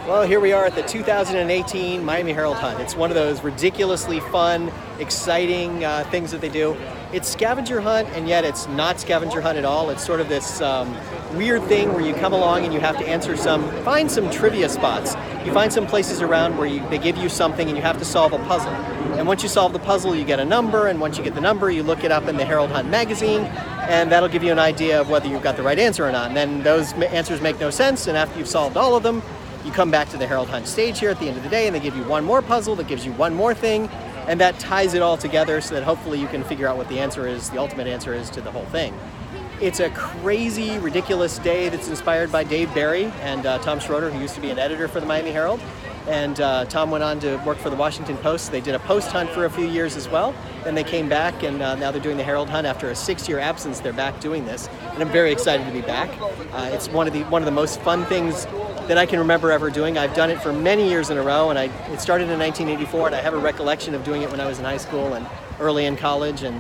Well, here we are at the 2018 Miami Herald Hunt. It's one of those ridiculously fun, exciting things that they do. It's scavenger hunt, and yet it's not scavenger hunt at all. It's sort of this weird thing where you come along and you have to find some trivia spots. You find some places around where they give you something and you have to solve a puzzle. And once you solve the puzzle, you get a number, and once you get the number, you look it up in the Herald Hunt magazine, and that'll give you an idea of whether you've got the right answer or not. And then those answers make no sense, and after you've solved all of them, you come back to the Herald Hunt stage here at the end of the day, and they give you one more puzzle that gives you one more thing, and that ties it all together so that hopefully you can figure out what the answer is, the ultimate answer is to the whole thing. It's a crazy, ridiculous day that's inspired by Dave Barry and Tom Schroeder, who used to be an editor for the Miami Herald. And Tom went on to work for the Washington Post. They did a post hunt for a few years as well. Then they came back, and now they're doing the Herald Hunt. After a 6-year absence, they're back doing this, and I'm very excited to be back. It's one of the most fun things that I can remember ever doing. I've done it for many years in a row, and it started in 1984, and I have a recollection of doing it when I was in high school and early in college, and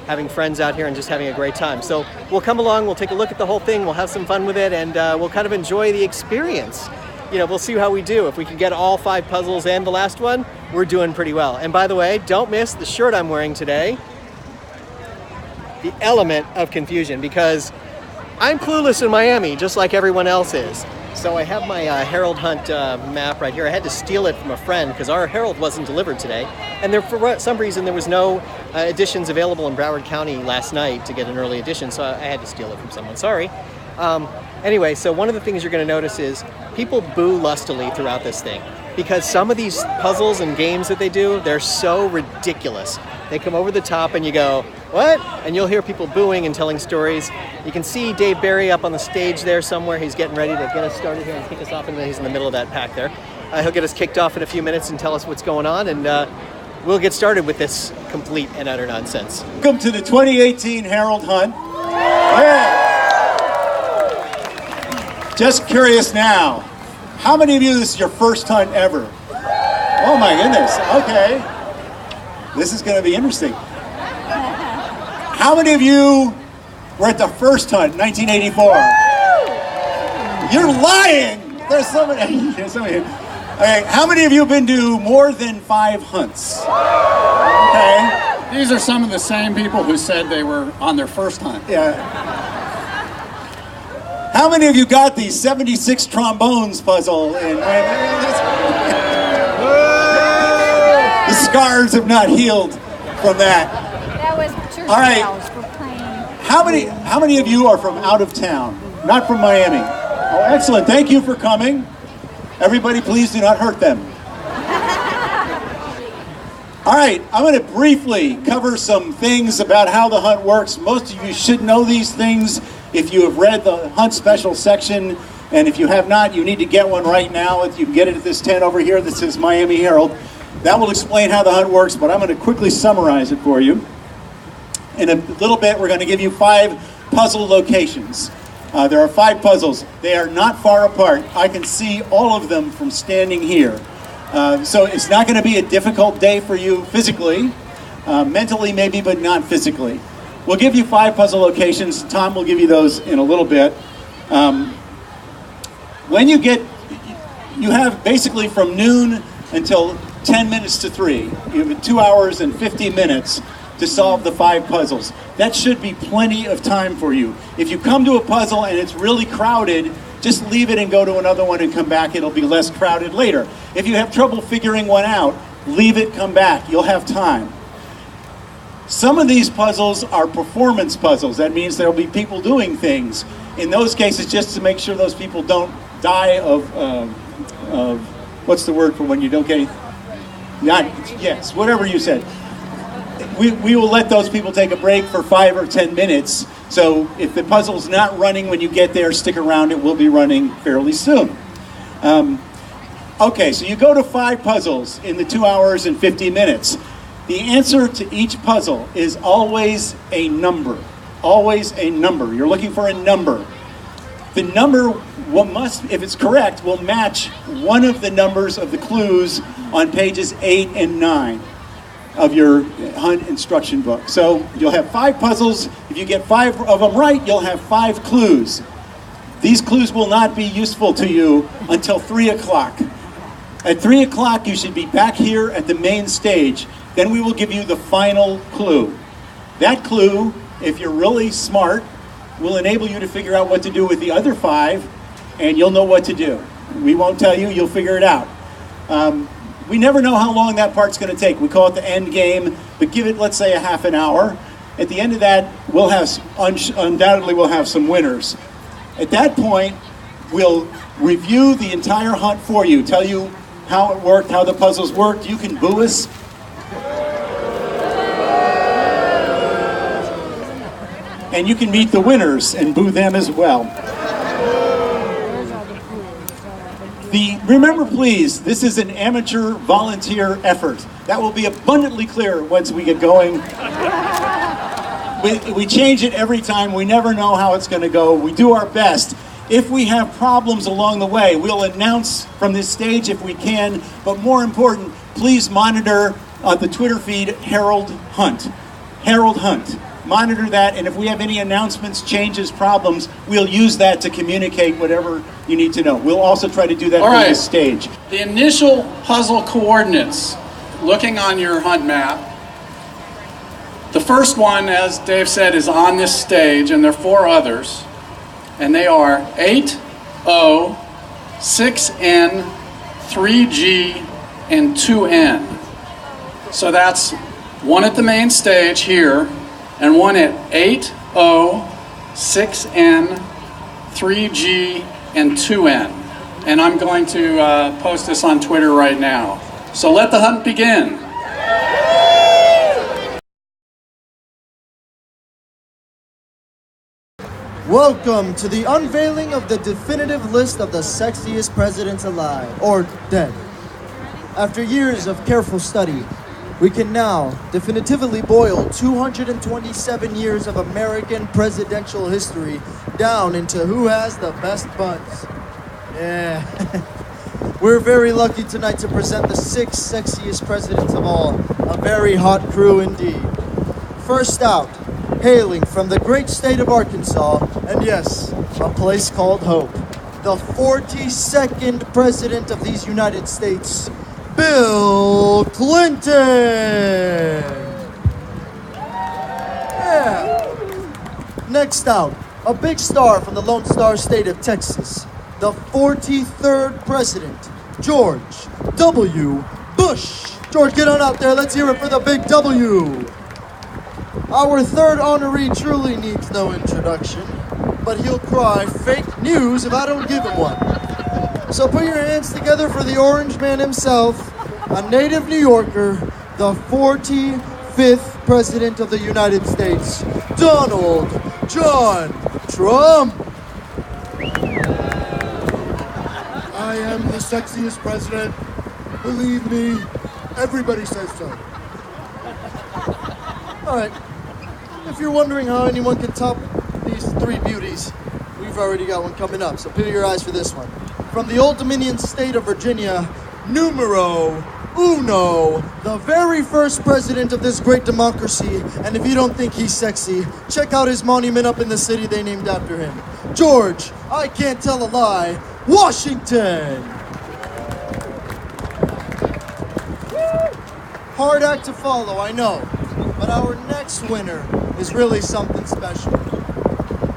having friends out here and just having a great time. So we'll come along, we'll take a look at the whole thing, we'll have some fun with it, and we'll kind of enjoy the experience. You know, we'll see how we do. If we can get all 5 puzzles and the last one, we're doing pretty well. And by the way, don't miss the shirt I'm wearing today, the element of confusion, because I'm clueless in Miami, just like everyone else is. So I have my Herald Hunt map right here. I had to steal it from a friend because our Herald wasn't delivered today. And for some reason, there was no editions available in Broward County last night to get an early edition, so I had to steal it from someone. Sorry. Anyway, so one of the things you're going to notice is people boo lustily throughout this thing, because some of these puzzles and games that they do, they're so ridiculous. They come over the top and you go, what? And you'll hear people booing and telling stories. You can see Dave Barry up on the stage there somewhere. He's getting ready to get us started here and kick us off, and he's in the middle of that pack there. He'll get us kicked off in a few minutes and tell us what's going on, and we'll get started with this complete and utter nonsense. Welcome to the 2018 Herald Hunt. Yeah. Just curious now, how many of you, this is your first hunt ever? Oh my goodness, okay. This is going to be interesting. How many of you were at the first hunt, 1984? You're lying! There's somebody. Okay, how many of you have been to more than 5 hunts? Okay. These are some of the same people who said they were on their first hunt. Yeah. How many of you got the 76 trombones puzzle? The scars have not healed from that. That was church all right. bells for playing. How many of you are from out of town? Not from Miami. Oh, excellent. Thank you for coming. Everybody, please do not hurt them. All right, I'm going to briefly cover some things about how the hunt works. Most of you should know these things if you have read the hunt special section, and if you have not, you need to get one right now. You can get it at this tent over here that says Miami Herald. That will explain how the hunt works, but I'm going to quickly summarize it for you. In a little bit, we're going to give you 5 puzzle locations. There are 5 puzzles. They are not far apart. I can see all of them from standing here. So it's not going to be a difficult day for you physically, mentally maybe, but not physically. We'll give you 5 puzzle locations. Tom will give you those in a little bit. When you have basically from noon until 10 minutes to 3. You have 2 hours and 50 minutes to solve the 5 puzzles. That should be plenty of time for you. If you come to a puzzle and it's really crowded, just leave it and go to another one and come back. It'll be less crowded later. If you have trouble figuring one out, leave it, come back. You'll have time. Some of these puzzles are performance puzzles. That means there'll be people doing things. In those cases, just to make sure those people don't die of what's the word for when you don't get yes, whatever you said. We will let those people take a break for 5 or 10 minutes. So if the puzzle's not running when you get there, stick around. It will be running fairly soon. Okay, so you go to 5 puzzles in the 2 hours and 50 minutes. The answer to each puzzle is always a number. Always a number. You're looking for a number. The number if it's correct, will match one of the numbers of the clues on pages 8 and 9 of your hunt instruction book. So you'll have 5 puzzles. If you get 5 of them right, you'll have 5 clues. These clues will not be useful to you until 3 o'clock. At 3 o'clock, you should be back here at the main stage. Then we will give you the final clue. That clue, if you're really smart, will enable you to figure out what to do with the other 5, and you'll know what to do. We won't tell you, you'll figure it out. We never know how long that part's going to take. We call it the end game, but give it, let's say, a half an hour. At the end of that, we'll have undoubtedly we'll have some winners. At that point, we'll review the entire hunt for you, tell you how it worked, how the puzzles worked. You can boo us. And you can meet the winners and boo them as well. Remember, please, this is an amateur volunteer effort. That will be abundantly clear once we get going. We change it every time. We never know how it's going to go. We do our best. If we have problems along the way, we'll announce from this stage if we can. But more important, please monitor the Twitter feed Herald Hunt. Herald Hunt. Monitor that, and if we have any announcements, changes, problems, we'll use that to communicate whatever you need to know. We'll also try to do that from this stage. The initial puzzle coordinates, looking on your hunt map, the first one, as Dave said, is on this stage, and there are 4 others, and they are 8, O, 6N, 3G, and 2N. So that's one at the main stage here, and one at 8, O, 6N, 3G, and 2N. And I'm going to post this on Twitter right now. So let the hunt begin. Welcome to the unveiling of the definitive list of the sexiest presidents alive, or dead. After years of careful study, we can now definitively boil 227 years of American presidential history down into who has the best butts. Yeah. We're very lucky tonight to present the 6 sexiest presidents of all. A very hot crew indeed. First out, hailing from the great state of Arkansas, and yes, a place called Hope, the 42nd president of these United States, Bill Clinton! Yeah. Next out, a big star from the Lone Star State of Texas, the 43rd president, George W. Bush. George, get on out there. Let's hear it for the big W. Our third honoree truly needs no introduction, but he'll cry fake news if I don't give him one. So put your hands together for the Orange Man himself, a native New Yorker, the 45th President of the United States, Donald John Trump. I am the sexiest president. Believe me, everybody says so. All right, if you're wondering how anyone can top these 3 beauties, we've already got one coming up, so peel your eyes for this one. From the Old Dominion state of Virginia, numero uno, the very first president of this great democracy, and if you don't think he's sexy, check out his monument up in the city they named after him. George, I can't tell a lie, Washington! Hard act to follow, I know, but our next winner is really something special.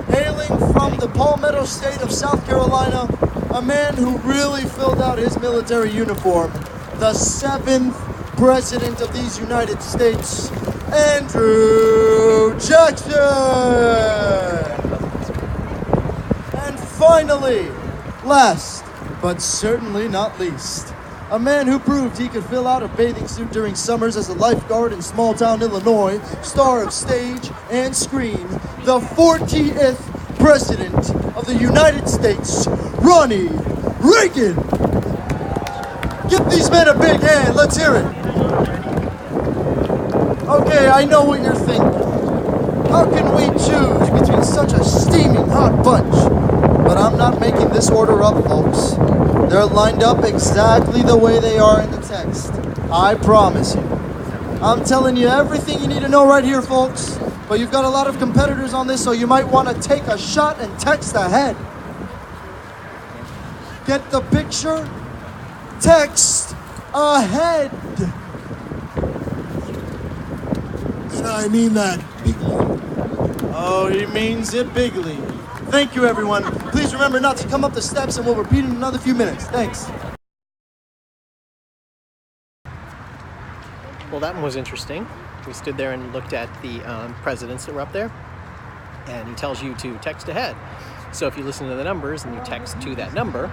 Hailing from the Palmetto State of South Carolina, a man who really filled out his military uniform, the 7th President of these United States, Andrew Jackson! And finally, last but certainly not least, a man who proved he could fill out a bathing suit during summers as a lifeguard in small-town Illinois, star of stage and screen, the 40th President of the United States, Ronnie Reagan. Give these men a big hand, let's hear it. Okay, I know what you're thinking. How can we choose between such a steaming hot bunch? But I'm not making this order up, folks. They're lined up exactly the way they are in the text. I promise you. I'm telling you everything you need to know right here, folks. But you've got a lot of competitors on this, so you might want to take a shot and text ahead. Get the picture? text ahead. And I mean that bigly. Oh, he means it bigly. Thank you, everyone. Please remember not to come up the steps, and we'll repeat in another few minutes. Thanks. Well, that one was interesting. We stood there and looked at the presidents that were up there, and he tells you to text ahead. So if you listen to the numbers and you text to that number,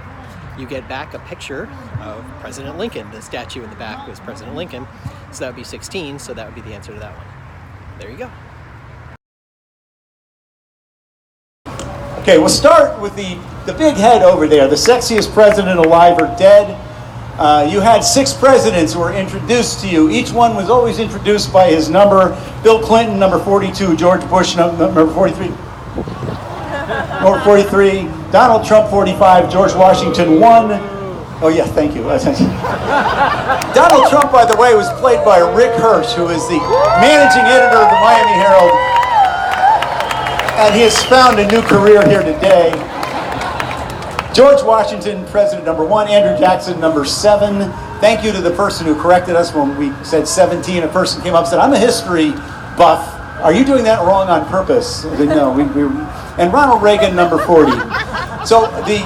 you get back a picture of President Lincoln. The statue in the back was President Lincoln, so that would be 16, so that would be the answer to that one. There you go. Okay, we'll start with the big head over there, the sexiest president alive or dead. You had 6 presidents who were introduced to you. Each one was always introduced by his number. Bill Clinton, number 42. George Bush, number 43. Number 43. Donald Trump, 45. George Washington, 1. Oh yeah, thank you. Donald Trump, by the way, was played by Rick Hirsch, who is the managing editor of the Miami Herald. And he has found a new career here today. George Washington, president number 1. Andrew Jackson, number 7. Thank you to the person who corrected us when we said 17. A person came up and said, I'm a history buff. Are you doing that wrong on purpose? I said, no. And Ronald Reagan, number 40. So the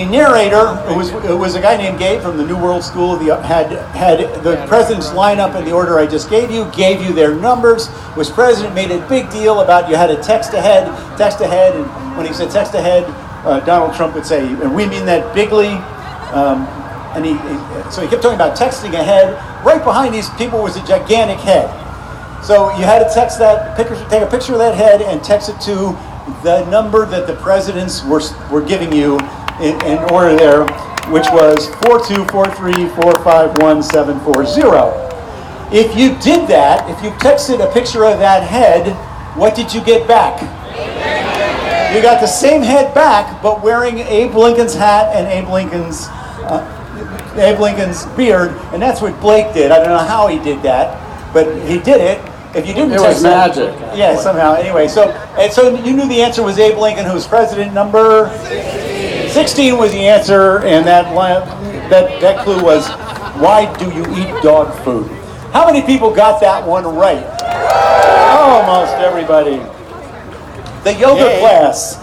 narrator, who was a guy named Gabe from the New World School, had the presidents line up in the order I just gave you their numbers, was president, made a big deal about you had to text ahead, and when he said text ahead, Donald Trump would say, and we mean that bigly, so he kept talking about texting ahead. Right behind these people was a gigantic head. So you had to text that, take a picture of that head and text it to the number that the presidents were giving you in order there, which was 424345170. If you did that, if you texted a picture of that head, what did you get back? You got the same head back, but wearing Abe Lincoln's hat and Abe Lincoln's beard, and that's what Blake did. I don't know how he did that, but he did it. If you didn't It text was that, magic. yeah, somehow. Anyway, so you knew the answer was Abe Lincoln, who was president number 16 was the answer, and that clue was, why do you eat dog food? How many people got that one right? Almost everybody. The yoga class.